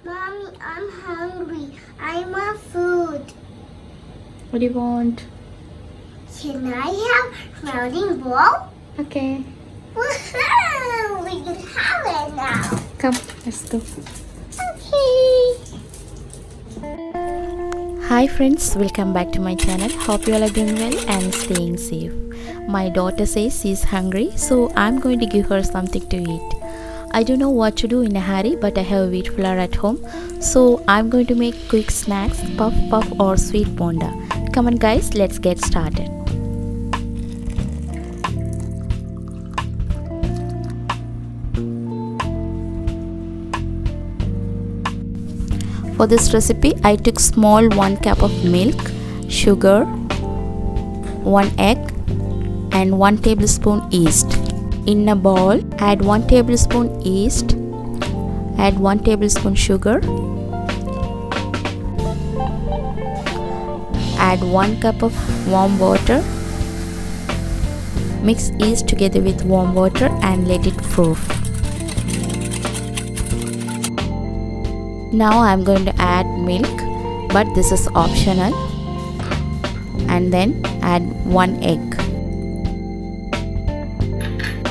Mommy, I'm hungry. I want food. What do you want? Can I have floating ball? Okay. Woohoo! We can have it now. Come, let's go. Okay. Hi friends, welcome back to my channel. Hope you all are doing well and staying safe. My daughter says she's hungry, so I'm going to give her something to eat. I don't know what to do in a hurry, but I have wheat flour at home, so I'm going to make quick snacks, puff or sweet bonda. Come on guys, let's get started. For this recipe, I took small 1 cup of milk, sugar, 1 egg and 1 tablespoon yeast. In a bowl, add 1 tablespoon yeast, add 1 tablespoon sugar, add 1 cup of warm water. Mix yeast together with warm water and let it proof. Now I am going to add milk, but this is optional, and then add 1 egg.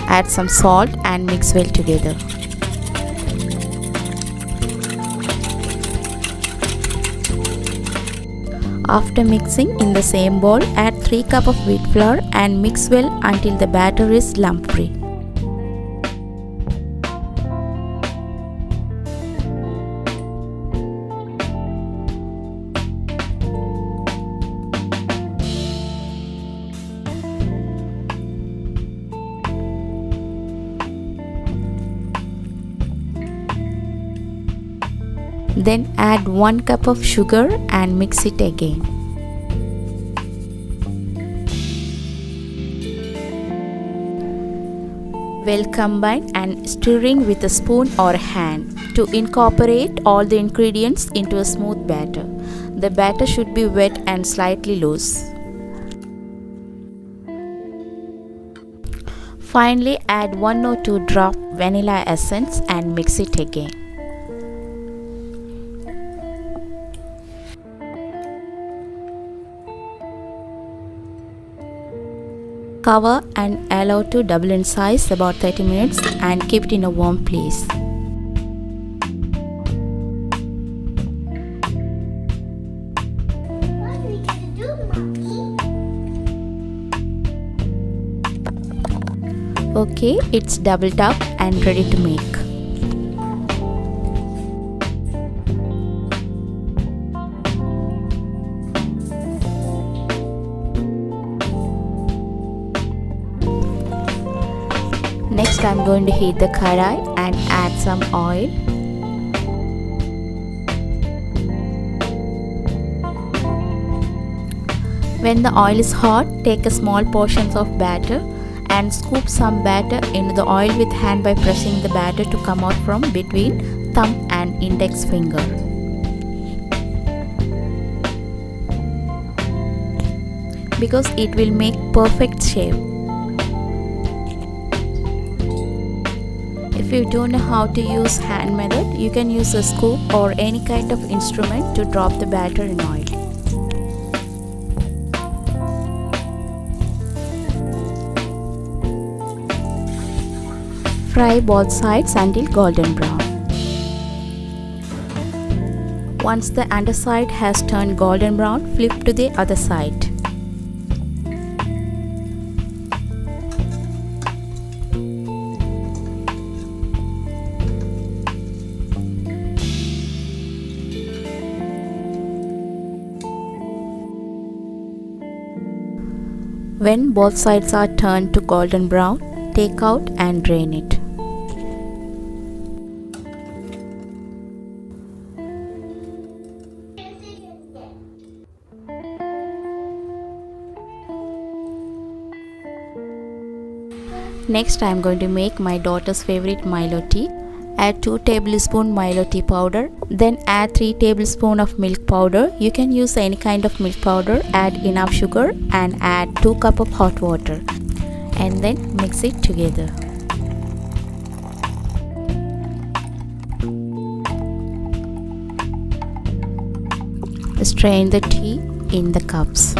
Add some salt and mix well together. After mixing in the same bowl, add 3 cups of wheat flour and mix well until the batter is lump free. Then add 1 cup of sugar and mix it again. Well combine and stirring with a spoon or hand to incorporate all the ingredients into a smooth batter. The batter should be wet and slightly loose. Finally, add 1 or 2 drops vanilla essence and mix it again. Cover and allow to double in size about 30 minutes and keep it in a warm place. What are we gonna do, Mommy? Okay, it's doubled up and ready to make. Next, I'm going to heat the karai and add some oil. When the oil is hot, take a small portions of batter and scoop some batter into the oil with hand by pressing the batter to come out from between thumb and index finger. Because it will make perfect shape. If you don't know how to use hand method, you can use a scoop or any kind of instrument to drop the batter in oil. Fry both sides until golden brown. Once the underside has turned golden brown, flip to the other side. When both sides are turned to golden brown, take out and drain it. Next, I am going to make my daughter's favorite Milo tea. Add 2 tablespoons Milo tea powder. Then add 3 tablespoons of milk powder. You can use any kind of milk powder. Add enough sugar and add 2 cups of hot water. And then mix it together. strain the tea in the cups.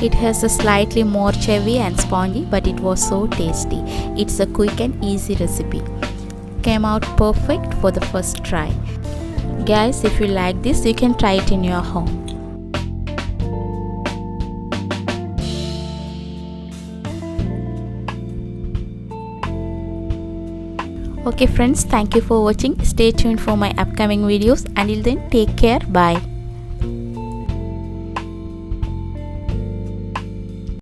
It has a slightly more chewy and spongy, but it was so tasty. It's a quick and easy recipe. Came out perfect for the first try. Guys, if you like this, you can try it in your home. Okay friends, thank you for watching. Stay tuned for my upcoming videos. Until then, take care. Bye.